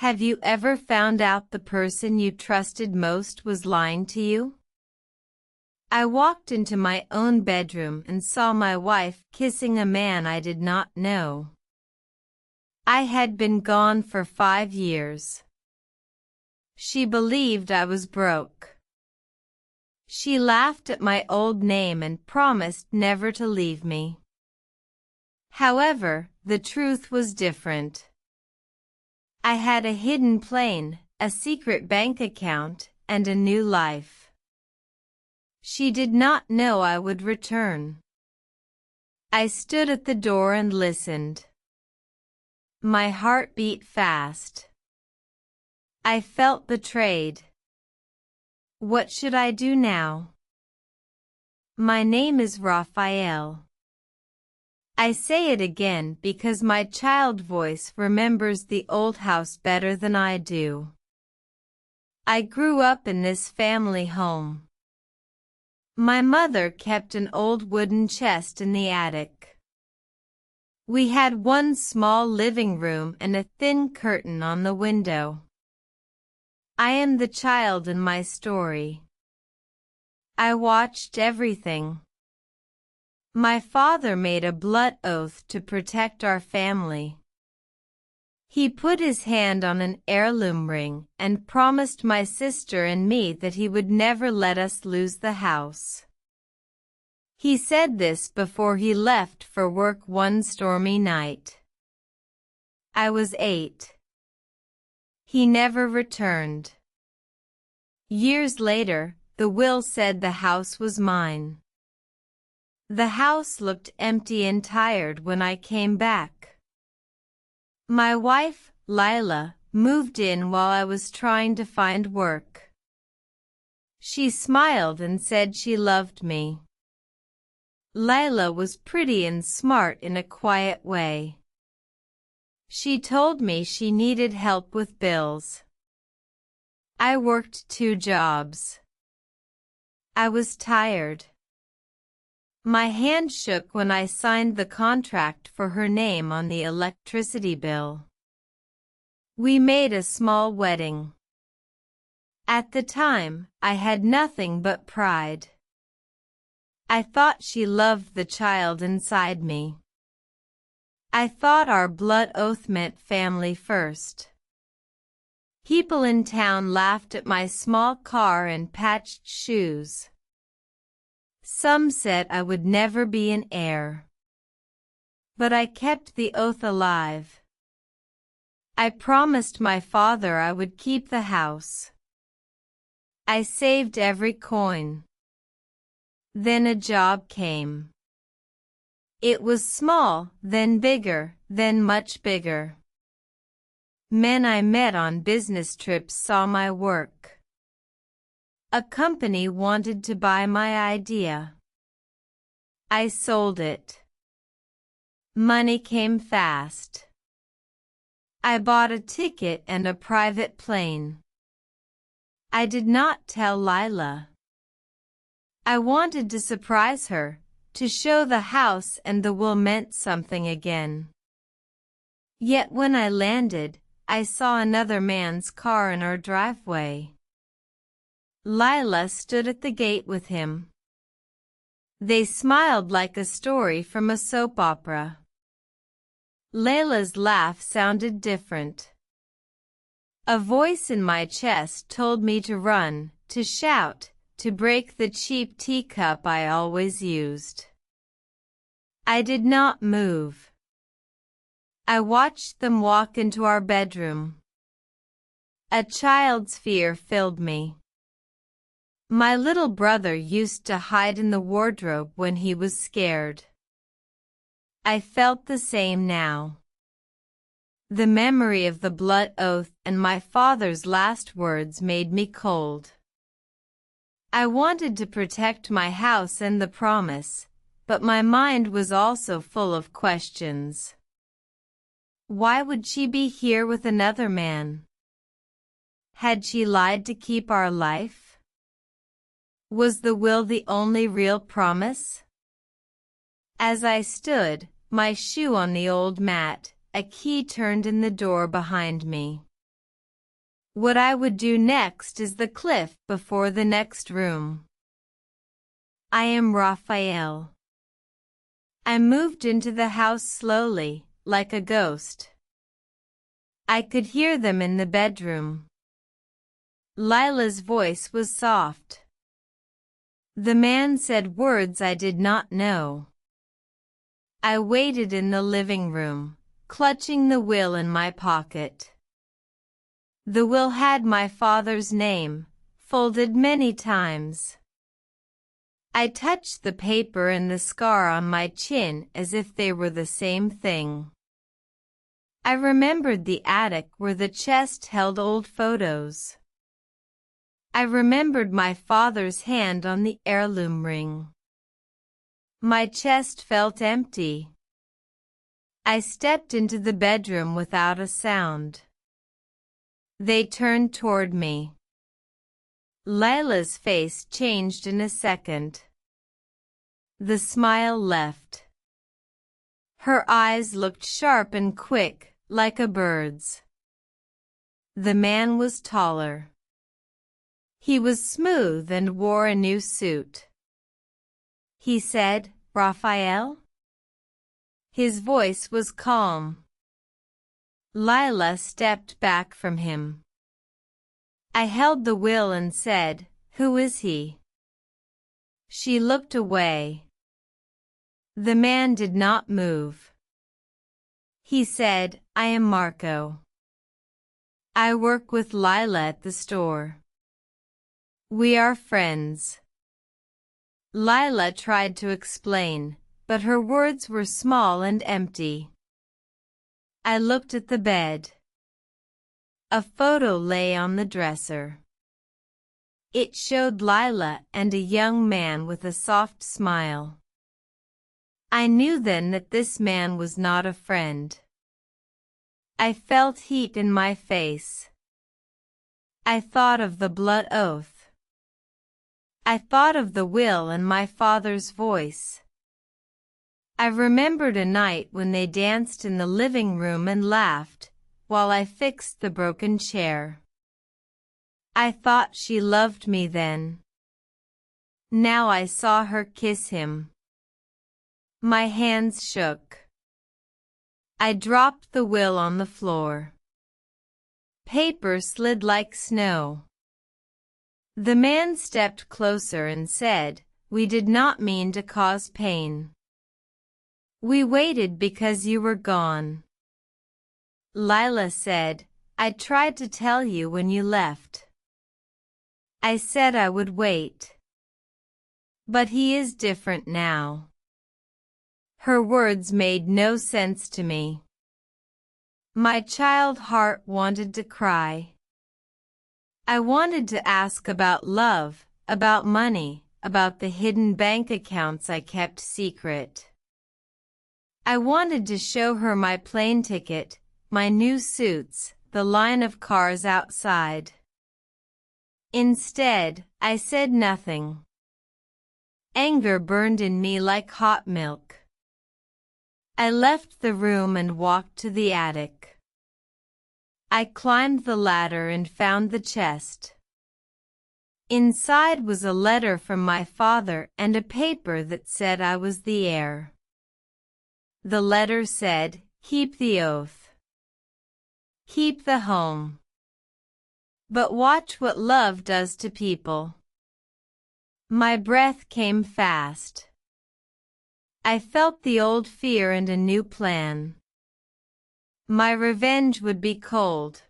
Have you ever found out the person you trusted most was lying to you? I walked into my own bedroom and saw my wife kissing a man I did not know. I had been gone for 5 years. She believed I was broke. She laughed at my old name and promised never to leave me. However, the truth was different. I had a hidden plane, a secret bank account, and a new life. She did not know I would return. I stood at the door and listened. My heart beat fast. I felt betrayed. What should I do now? My name is Raphael. I say it again because my child voice remembers the old house better than I do. I grew up in this family home. My mother kept an old wooden chest in the attic. We had one small living room and a thin curtain on the window. I am the child in my story. I watched everything. My father made a blood oath to protect our family. He put his hand on an heirloom ring and promised my sister and me that he would never let us lose the house. He said this before he left for work one stormy night. I was 8. He never returned. Years later, the will said the house was mine. The house looked empty and tired when I came back. My wife, Lila, moved in while I was trying to find work. She smiled and said she loved me. Lila was pretty and smart in a quiet way. She told me she needed help with bills. I worked 2 jobs. I was tired. My hand shook when I signed the contract for her name on the electricity bill. We made a small wedding. At the time, I had nothing but pride. I thought she loved the child inside me. I thought our blood oath meant family first. People in town laughed at my small car and patched shoes. Some said I would never be an heir. But I kept the oath alive. I promised my father I would keep the house. I saved every coin. Then a job came. It was small, then bigger, then much bigger. Men I met on business trips saw my work. A company wanted to buy my idea. I sold it. Money came fast. I bought a ticket and a private plane. I did not tell Lila. I wanted to surprise her, to show the house and the will meant something again. Yet when I landed, I saw another man's car in our driveway. Lila stood at the gate with him. They smiled like a story from a soap opera. Layla's laugh sounded different. A voice in my chest told me to run, to shout, to break the cheap teacup I always used. I did not move. I watched them walk into our bedroom. A child's fear filled me. My little brother used to hide in the wardrobe when he was scared. I felt the same now. The memory of the blood oath and my father's last words made me cold. I wanted to protect my house and the promise, but my mind was also full of questions. Why would she be here with another man? Had she lied to keep our life? Was the will the only real promise? As I stood, my shoe on the old mat, a key turned in the door behind me. What I would do next is the cliff before the next room. I am Raphael. I moved into the house slowly, like a ghost. I could hear them in the bedroom. Lila's voice was soft. The man said words I did not know. I waited in the living room, clutching the will in my pocket. The will had my father's name, folded many times. I touched the paper and the scar on my chin as if they were the same thing. I remembered the attic where the chest held old photos. I remembered my father's hand on the heirloom ring. My chest felt empty. I stepped into the bedroom without a sound. They turned toward me. Lila's face changed in a second. The smile left. Her eyes looked sharp and quick, like a bird's. The man was taller. He was smooth and wore a new suit. He said, "Raphael?" His voice was calm. Lila stepped back from him. I held the will and said, "Who is he?" She looked away. The man did not move. He said, "I am Marco. I work with Lila at the store. We are friends." Lila tried to explain, but her words were small and empty. I looked at the bed. A photo lay on the dresser. It showed Lila and a young man with a soft smile. I knew then that this man was not a friend. I felt heat in my face. I thought of the blood oath. I thought of the will and my father's voice. I remembered a night when they danced in the living room and laughed, while I fixed the broken chair. I thought she loved me then. Now I saw her kiss him. My hands shook. I dropped the will on the floor. Paper slid like snow. The man stepped closer and said, "We did not mean to cause pain. We waited because you were gone." Lila said, "I tried to tell you when you left. I said I would wait. But he is different now." Her words made no sense to me. My child heart wanted to cry. I wanted to ask about love, about money, about the hidden bank accounts I kept secret. I wanted to show her my plane ticket, my new suits, the line of cars outside. Instead, I said nothing. Anger burned in me like hot milk. I left the room and walked to the attic. I climbed the ladder and found the chest. Inside was a letter from my father and a paper that said I was the heir. The letter said, "Keep the oath. Keep the home. But watch what love does to people." My breath came fast. I felt the old fear and a new plan. My revenge would be cold.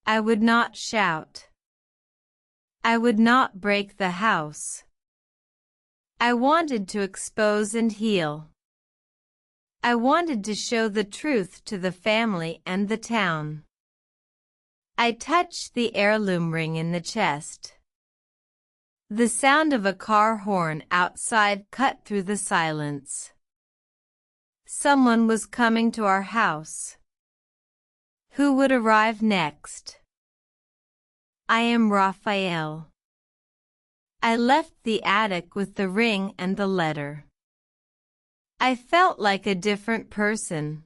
I would not shout. I would not break the house. I wanted to expose and heal. I wanted to show the truth to the family and the town. I touched the heirloom ring in the chest. The sound of a car horn outside cut through the silence. Someone was coming to our house. Who would arrive next? I am Raphael. I left the attic with the ring and the letter. I felt like a different person.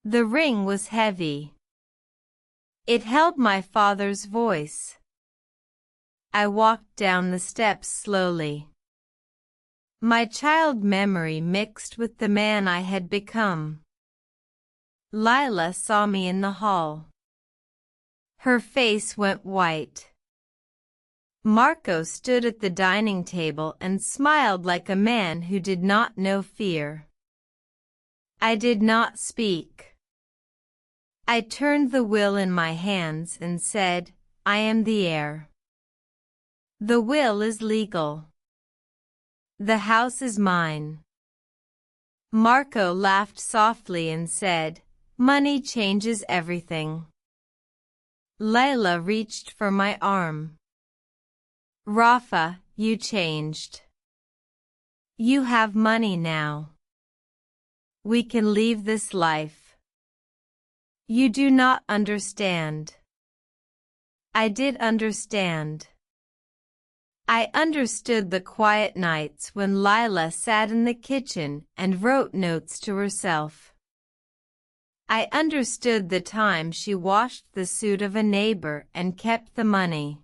The ring was heavy. It held my father's voice. I walked down the steps slowly. My child memory mixed with the man I had become. Lila saw me in the hall. Her face went white. Marco stood at the dining table and smiled like a man who did not know fear. I did not speak. I turned the will in my hands and said, I am the heir. The will is legal. The house is mine. Marco laughed softly and said, money changes everything. Layla reached for my arm. Rafa, you changed. You have money now. We can leave this life. You do not understand. I did understand. I understood the quiet nights when Lila sat in the kitchen and wrote notes to herself. I understood the time she washed the suit of a neighbor and kept the money.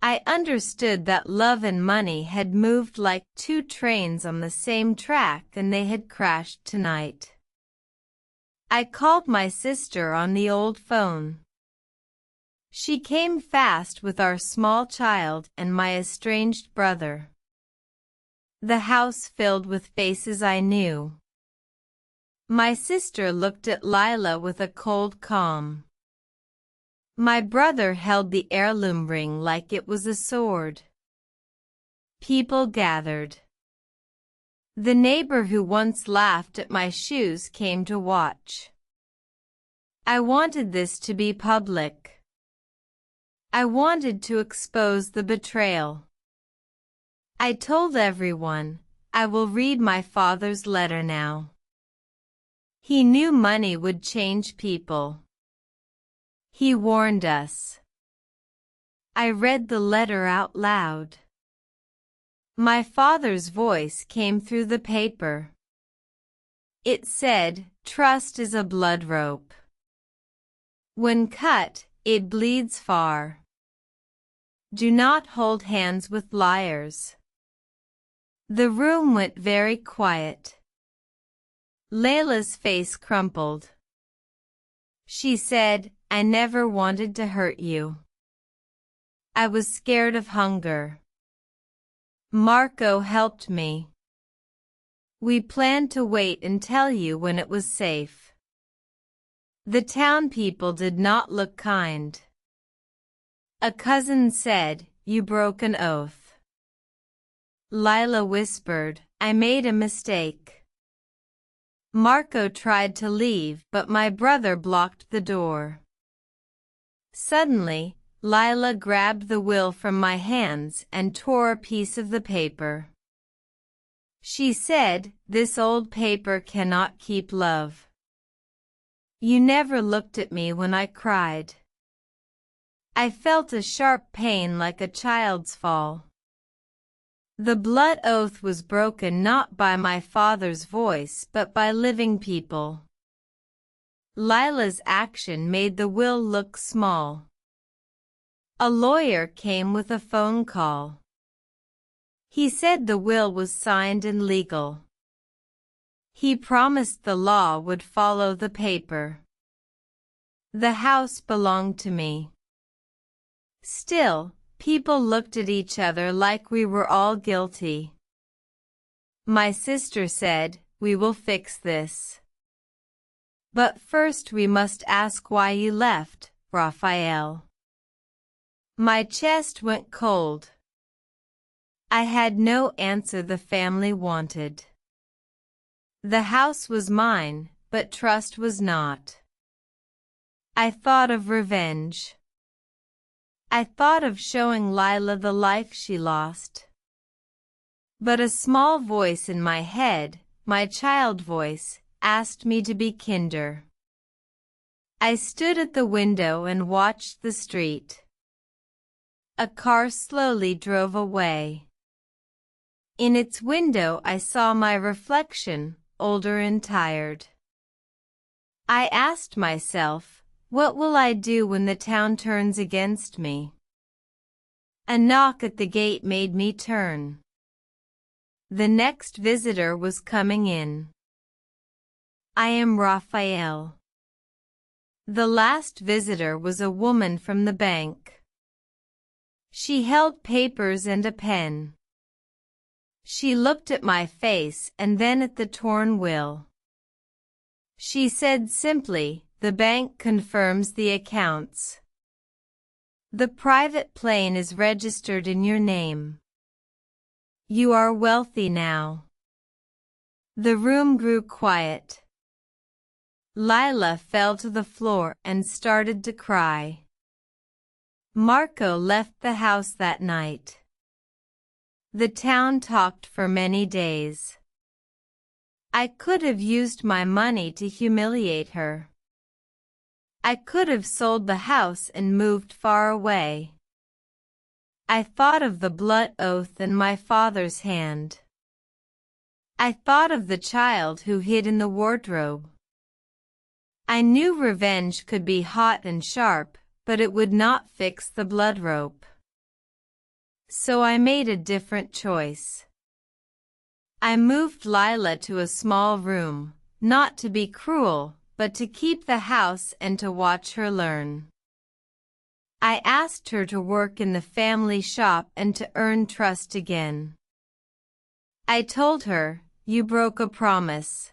I understood that love and money had moved like two trains on the same track and they had crashed tonight. I called my sister on the old phone. She came fast with our small child and my estranged brother. The house filled with faces I knew. My sister looked at Lila with a cold calm. My brother held the heirloom ring like it was a sword. People gathered. The neighbor who once laughed at my shoes came to watch. I wanted this to be public. I wanted to expose the betrayal. I told everyone, I will read my father's letter now. He knew money would change people. He warned us. I read the letter out loud. My father's voice came through the paper. It said, trust is a blood rope. When cut, it bleeds far. Do not hold hands with liars. The room went very quiet. Layla's face crumpled. She said, I never wanted to hurt you. I was scared of hunger. Marco helped me. We planned to wait and tell you when it was safe. The town people did not look kind. A cousin said, you broke an oath. Lila whispered, I made a mistake. Marco tried to leave, but my brother blocked the door. Suddenly, Lila grabbed the will from my hands and tore a piece of the paper. She said, this old paper cannot keep love. You never looked at me when I cried. I felt a sharp pain like a child's fall. The blood oath was broken not by my father's voice but by living people. Lila's action made the will look small. A lawyer came with a phone call. He said the will was signed and legal. He promised the law would follow the paper. The house belonged to me. Still, people looked at each other like we were all guilty. My sister said, we will fix this. But first we must ask why you left, Raphael. My chest went cold. I had no answer the family wanted. The house was mine, but trust was not. I thought of revenge. I thought of showing Lila the life she lost. But a small voice in my head, my child voice, asked me to be kinder. I stood at the window and watched the street. A car slowly drove away. In its window I saw my reflection, older and tired. I asked myself, What will I do when the town turns against me? A knock at the gate made me turn. The next visitor was coming in. I am Raphael. The last visitor was a woman from the bank. She held papers and a pen. She looked at my face and then at the torn will. She said simply, "The bank confirms the accounts. The private plane is registered in your name. You are wealthy now." The room grew quiet. Lila fell to the floor and started to cry. Marco left the house that night. The town talked for many days. I could have used my money to humiliate her. I could have sold the house and moved far away. I thought of the blood oath in my father's hand. I thought of the child who hid in the wardrobe. I knew revenge could be hot and sharp, but it would not fix the blood rope. So I made a different choice. I moved Lila to a small room, not to be cruel, but to keep the house and to watch her learn. I asked her to work in the family shop and to earn trust again. I told her, "You broke a promise.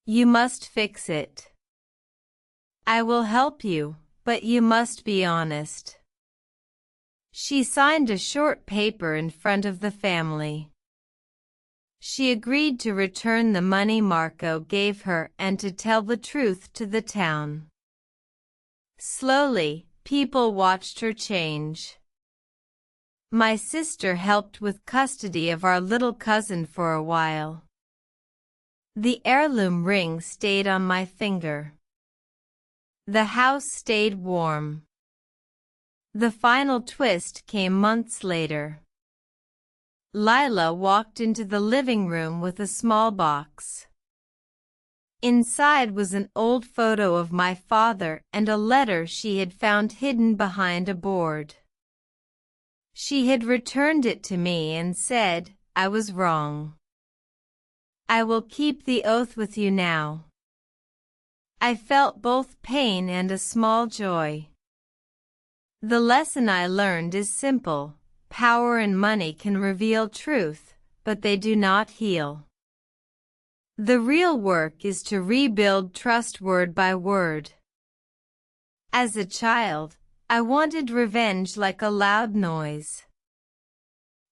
You must fix it. I will help you, but you must be honest." She signed a short paper in front of the family. She agreed to return the money Marco gave her and to tell the truth to the town. Slowly, people watched her change. My sister helped with custody of our little cousin for a while. The heirloom ring stayed on my finger. The house stayed warm. The final twist came months later. Lila walked into the living room with a small box. Inside was an old photo of my father and a letter she had found hidden behind a board. She had returned it to me and said, "I was wrong. I will keep the oath with you now." I felt both pain and a small joy. The lesson I learned is simple. Power and money can reveal truth, but they do not heal. The real work is to rebuild trust word by word. As a child, I wanted revenge like a loud noise.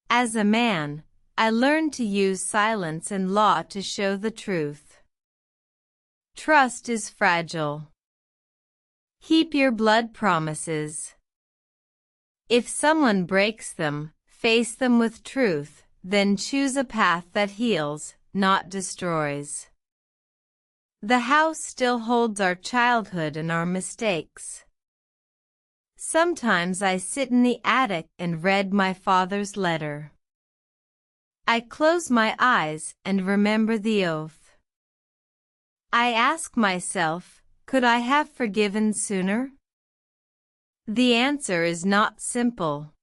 As a man, I learned to use silence and law to show the truth. Trust is fragile. Keep your blood promises. If someone breaks them, face them with truth, then choose a path that heals, not destroys. The house still holds our childhood and our mistakes. Sometimes I sit in the attic and read my father's letter. I close my eyes and remember the oath. I ask myself, could I have forgiven sooner? The answer is not simple.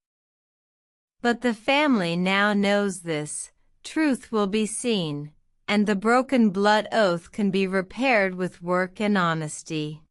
But the family now knows this. Truth will be seen, and the broken blood oath can be repaired with work and honesty.